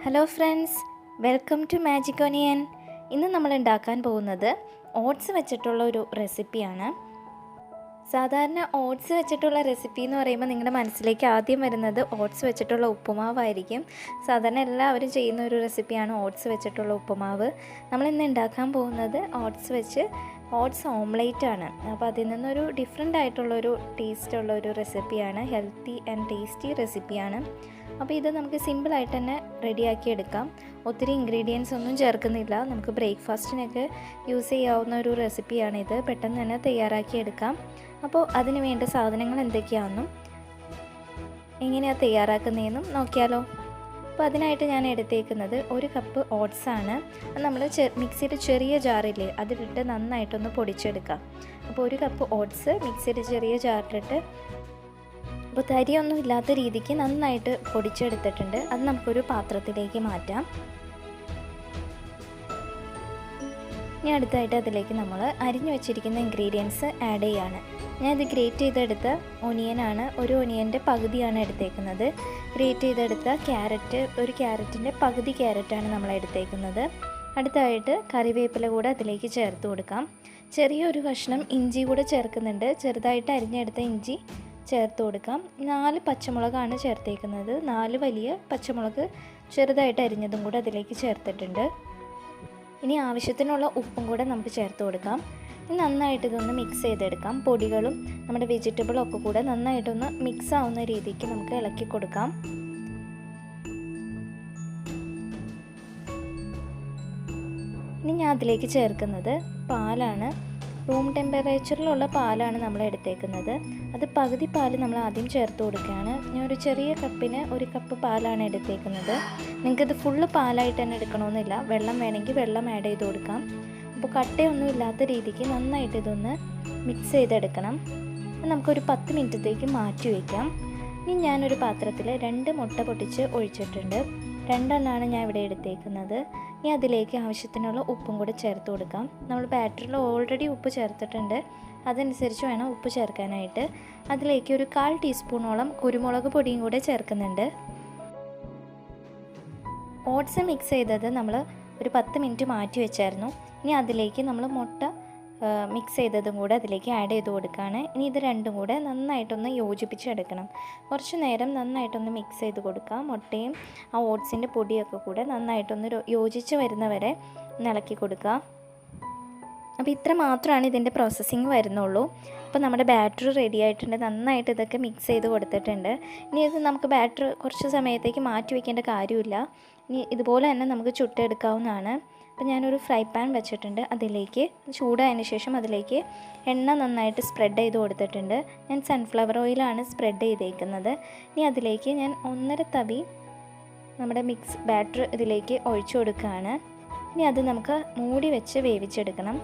Hello friends, welcome to magic onion. ഇന്ന് നമ്മൾ ഉണ്ടാക്കാൻ പോകുന്നത് ഓട്സ് വെച്ചിട്ടുള്ള ഒരു റെസിപ്പിയാണ്. സാധാരണ ഓട്സ് വെച്ചിട്ടുള്ള റെസിപ്പി എന്ന് പറയുമ്പോൾ നിങ്ങളുടെ മനസ്സിലേക്ക് ആദ്യം വരുന്നത് ഓട്സ് വെച്ചിട്ടുള്ള ഉപ്പുമാവായിരിക്കും. സാധാരണ എല്ലാവരും ചെയ്യുന്ന ഒരു റെസിപ്പിയാണ് ഓട്സ് വെച്ചിട്ടുള്ള ഉപ്പുമാവ്. നമ്മളിന്ന് ഉണ്ടാക്കാൻ പോകുന്നത് ഓട്സ് ഓംലേറ്റ് ആണ്. അപ്പോൾ അതിൽ നിന്നൊരു ഡിഫറെൻ്റ് ആയിട്ടുള്ളൊരു ടേസ്റ്റുള്ളൊരു റെസിപ്പിയാണ്, ഹെൽത്തി ആൻഡ് ടേസ്റ്റി റെസിപ്പിയാണ്. അപ്പോൾ ഇത് നമുക്ക് സിമ്പിളായിട്ട് തന്നെ റെഡിയാക്കി എടുക്കാം. ഒത്തിരി ഇൻഗ്രീഡിയൻസ് ഒന്നും ചേർക്കുന്നില്ല. നമുക്ക് ബ്രേക്ക്ഫാസ്റ്റിനൊക്കെ യൂസ് ചെയ്യാവുന്ന ഒരു റെസിപ്പിയാണിത്. പെട്ടെന്ന് തന്നെ തയ്യാറാക്കി എടുക്കാം. അപ്പോൾ അതിന് വേണ്ട സാധനങ്ങൾ എന്തൊക്കെയാണെന്നും എങ്ങനെയാണ് തയ്യാറാക്കുന്നതെന്നും നോക്കിയാലോ. അപ്പോൾ അതിനായിട്ട് ഞാൻ എടുത്തേക്കുന്നത് 1 കപ്പ് ഓട്സാണ്. അത് നമ്മൾ മിക്സിയുടെ ചെറിയ ജാറില്ലേ, അതിലിട്ട് നന്നായിട്ടൊന്ന് പൊടിച്ചെടുക്കാം. അപ്പോൾ 1 കപ്പ് ഓട്സ് മിക്സിയുടെ ചെറിയ ജാറിലിട്ട് അപ്പോൾ തരിയൊന്നും ഇല്ലാത്ത രീതിക്ക് നന്നായിട്ട് പൊടിച്ചെടുത്തിട്ടുണ്ട്. അത് നമുക്കൊരു പാത്രത്തിലേക്ക് മാറ്റാം. ഇനി അടുത്തായിട്ട് അതിലേക്ക് നമ്മൾ അരിഞ്ഞു വെച്ചിരിക്കുന്ന ഇൻഗ്രീഡിയൻസ് ആഡ് ചെയ്യാണ്. ഞാനിത് ഗ്രേറ്റ് ചെയ്തെടുത്ത ഒനിയനാണ്. ഒരു ഒനിയൻ്റെ പകുതിയാണ് എടുത്തേക്കുന്നത്. ഗ്രേറ്റ് ചെയ്തെടുത്ത ഒരു ക്യാരറ്റിൻ്റെ പകുതി ക്യാരറ്റാണ് നമ്മൾ എടുത്തേക്കുന്നത്. അടുത്തായിട്ട് കറിവേപ്പില കൂടെ അതിലേക്ക് ചേർത്ത് കൊടുക്കാം. ചെറിയൊരു കഷ്ണം ഇഞ്ചി കൂടെ ചേർക്കുന്നുണ്ട്. ചെറുതായിട്ട് അരിഞ്ഞെടുത്ത ഇഞ്ചി ചേർത്ത് കൊടുക്കാം. 4 പച്ചമുളകാണ് ചേർത്തേക്കുന്നത്. 4 വലിയ പച്ചമുളക് ചെറുതായിട്ട് അരിഞ്ഞതും കൂടെ അതിലേക്ക് ചേർത്തിട്ടുണ്ട്. ഇനി ആവശ്യത്തിനുള്ള ഉപ്പും കൂടെ നമുക്ക് ചേർത്ത് കൊടുക്കാം. നന്നായിട്ട് ഇതൊന്ന് മിക്സ് ചെയ്തെടുക്കാം. പൊടികളും നമ്മുടെ വെജിറ്റബിളും ഒക്കെ കൂടെ നന്നായിട്ടൊന്ന് മിക്സ് ആവുന്ന രീതിക്ക് നമുക്ക് ഇളക്കി കൊടുക്കാം. ഇനി ഞാൻ അതിലേക്ക് ചേർക്കുന്നത് പാലാണ്. റൂം ടെമ്പറേച്ചറിലുള്ള പാലാണ് നമ്മൾ എടുത്തേക്കുന്നത്. അത് പകുതി പാൽ നമ്മൾ ആദ്യം ചേർത്ത് കൊടുക്കുകയാണ്. ഞാൻ ഒരു ചെറിയ കപ്പിന് 1 കപ്പ് പാലാണ് എടുത്തേക്കുന്നത്. നിങ്ങൾക്കിത് ഫുള്ള് പാലായിട്ട് തന്നെ എടുക്കണമെന്നില്ല. വെള്ളം വേണമെങ്കിൽ വെള്ളം ആഡ് ചെയ്ത് കൊടുക്കാം. അപ്പോൾ കട്ടയൊന്നും ഇല്ലാത്ത രീതിക്ക് നന്നായിട്ട് ഇതൊന്ന് മിക്സ് ചെയ്തെടുക്കണം. നമുക്കൊരു 10 മിനിറ്റത്തേക്ക് മാറ്റി വയ്ക്കാം. ഇനി ഞാനൊരു പാത്രത്തിൽ 2 മുട്ട പൊട്ടിച്ച് ഒഴിച്ചിട്ടുണ്ട്. 2 എണ്ണമാണ് ഞാൻ ഇവിടെ എടുത്തേക്കുന്നത്. ഇനി അതിലേക്ക് ആവശ്യത്തിനുള്ള ഉപ്പും കൂടെ ചേർത്ത് കൊടുക്കാം. നമ്മൾ ബാറ്ററിൽ ഓൾറെഡി ഉപ്പ് ചേർത്തിട്ടുണ്ട്. അതനുസരിച്ച് വേണം ഉപ്പ് ചേർക്കാനായിട്ട്. അതിലേക്ക് ഒരു 1/4 ടീസ്പൂണോളം കുരുമുളക് പൊടിയും കൂടെ ചേർക്കുന്നുണ്ട്. ഓട്സ് മിക്സ് ചെയ്തത് നമ്മൾ ഒരു 10 മിനിറ്റ് മാറ്റി വെച്ചായിരുന്നു. ഇനി അതിലേക്ക് നമ്മൾ മുട്ട മിക്സ് ചെയ്തതും കൂടെ അതിലേക്ക് ആഡ് ചെയ്ത് കൊടുക്കുകയാണ്. ഇനി ഇത് രണ്ടും കൂടെ നന്നായിട്ടൊന്ന് യോജിപ്പിച്ചെടുക്കണം. കുറച്ച് നേരം നന്നായിട്ടൊന്ന് മിക്സ് ചെയ്ത് കൊടുക്കാം. മുട്ടയും ആ ഓട്സിൻ്റെ പൊടിയൊക്കെ കൂടെ നന്നായിട്ടൊന്ന് യോജിച്ച് വരുന്നവരെ ഇളക്കി കൊടുക്കുക. അപ്പോൾ ഇത്ര മാത്രമാണ് ഇതിൻ്റെ പ്രോസസ്സിങ് വരുന്നുള്ളൂ. അപ്പോൾ നമ്മുടെ ബാറ്റർ റെഡി ആയിട്ടുണ്ട്. നന്നായിട്ട് ഇതൊക്കെ മിക്സ് ചെയ്ത് കൊടുത്തിട്ടുണ്ട്. ഇനി ഇത് നമുക്ക് ബാറ്റർ കുറച്ച് സമയത്തേക്ക് മാറ്റി വയ്ക്കേണ്ട കാര്യമില്ല. ഇനി ഇതുപോലെ തന്നെ നമുക്ക് ചുട്ടെടുക്കാവുന്നതാണ്. അപ്പോൾ ഞാനൊരു ഫ്രൈ പാൻ വെച്ചിട്ടുണ്ട്. അതിലേക്ക് ചൂടായതിന് ശേഷം അതിലേക്ക് എണ്ണ നന്നായിട്ട് സ്പ്രെഡ് ചെയ്ത് കൊടുത്തിട്ടുണ്ട്. ഞാൻ സൺഫ്ലവർ ഓയിലാണ് സ്പ്രെഡ് ചെയ്തേക്കുന്നത്. ഇനി അതിലേക്ക് ഞാൻ 1.5 തവി നമ്മുടെ ബാറ്റർ ഇതിലേക്ക് ഒഴിച്ചു കൊടുക്കുകയാണ്. ഇനി അത് നമുക്ക് മൂടി വെച്ച് വേവിച്ചെടുക്കണം.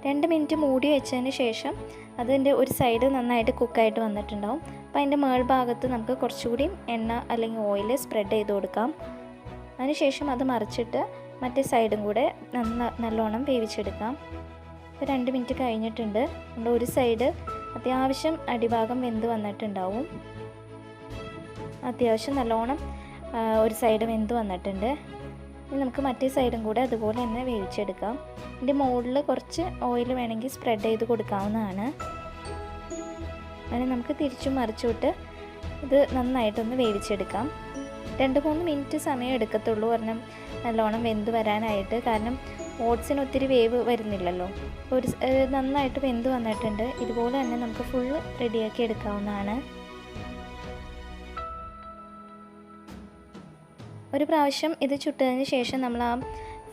2 മിനിറ്റ് മൂടി വെച്ചതിന് ശേഷം അതിൻ്റെ ഒരു സൈഡ് നന്നായിട്ട് കുക്കായിട്ട് വന്നിട്ടുണ്ടാവും. അപ്പോൾ അതിൻ്റെ മേൾഭാഗത്ത് നമുക്ക് കുറച്ചുകൂടി എണ്ണ അല്ലെങ്കിൽ ഓയിൽ സ്പ്രെഡ് ചെയ്ത് കൊടുക്കാം. അതിനുശേഷം അത് മറിച്ചിട്ട് മറ്റേ സൈഡും കൂടെ നല്ലോണം വേവിച്ചെടുക്കാം. ഇപ്പോൾ 2 മിനിറ്റ് കഴിഞ്ഞിട്ടുണ്ട്. നമ്മുടെ ഒരു സൈഡ് അത്യാവശ്യം അടിഭാഗം വെന്ത് വന്നിട്ടുണ്ടാവും. അത്യാവശ്യം നല്ലോണം ഒരു സൈഡ് വെന്ത് വന്നിട്ടുണ്ട്. ഇനി നമുക്ക് മറ്റേ സൈഡും കൂടെ അതുപോലെ തന്നെ വേവിച്ചെടുക്കാം. ഇതിൻ്റെ മുകളിൽ കുറച്ച് ഓയിൽ വേണമെങ്കിൽ സ്പ്രെഡ് ചെയ്ത് കൊടുക്കാവുന്നതാണ്. അങ്ങനെ നമുക്ക് തിരിച്ചും മറിച്ചിട്ട് ഇത് നന്നായിട്ടൊന്ന് വേവിച്ചെടുക്കാം. 2-3 മിനിറ്റ് സമയം എടുക്കത്തുള്ളൂ കാരണം നല്ലോണം വെന്ത് വരാനായിട്ട്. കാരണം ഓട്സിന് ഒത്തിരി വേവ് വരുന്നില്ലല്ലോ. നന്നായിട്ട് വെന്ത് വന്നിട്ടുണ്ട്. ഇതുപോലെ തന്നെ നമുക്ക് ഫുള്ള് റെഡിയാക്കി എടുക്കാവുന്നതാണ്. ഒരു പ്രാവശ്യം ഇത് ചുട്ടതിന് ശേഷം നമ്മൾ ആ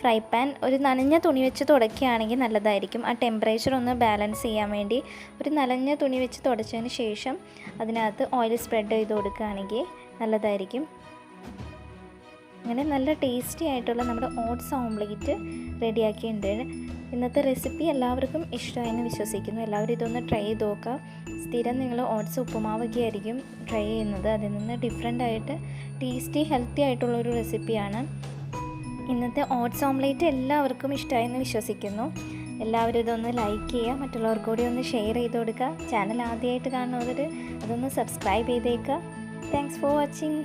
ഫ്രൈ പാൻ ഒരു നനഞ്ഞ തുണി വെച്ച് തുടയ്ക്കുകയാണെങ്കിൽ നല്ലതായിരിക്കും. ആ ടെമ്പറേച്ചർ ഒന്ന് ബാലൻസ് ചെയ്യാൻ വേണ്ടി ഒരു നനഞ്ഞ തുണി വെച്ച് തുടച്ചതിന് ശേഷം അതിനകത്ത് ഓയിൽ സ്പ്രെഡ് ചെയ്ത് കൊടുക്കുകയാണെങ്കിൽ നല്ലതായിരിക്കും. അങ്ങനെ നല്ല ടേസ്റ്റി ആയിട്ടുള്ള നമ്മുടെ ഓട്സ് ഓംലേറ്റ് റെഡിയാക്കിയിട്ടുണ്ട്. ഇന്നത്തെ റെസിപ്പി എല്ലാവർക്കും ഇഷ്ടമായെന്ന് വിശ്വസിക്കുന്നു. എല്ലാവരും ഇതൊന്ന് ട്രൈ ചെയ്ത് നോക്കുക. സ്ഥിരം നിങ്ങൾ ഓട്സ് ഉപ്പുമാവൊക്കെ ആയിരിക്കും ട്രൈ ചെയ്യുന്നത്. അതിൽ നിന്ന് ഡിഫറെൻ്റ് ആയിട്ട് ടേസ്റ്റി ഹെൽത്തി ആയിട്ടുള്ളൊരു റെസിപ്പിയാണ്. ഇന്നത്തെ ഓട്സ് ഓംലേറ്റ് എല്ലാവർക്കും ഇഷ്ടമായെന്ന് വിശ്വസിക്കുന്നു. എല്ലാവരും ഇതൊന്ന് ലൈക്ക് ചെയ്യുക, മറ്റുള്ളവർക്ക് കൂടി ഒന്ന് ഷെയർ ചെയ്ത് കൊടുക്കുക. ചാനൽ ആദ്യമായിട്ട് കാണുന്നവർ അതൊന്ന് സബ്സ്ക്രൈബ് ചെയ്തേക്കുക. Thanks for watching.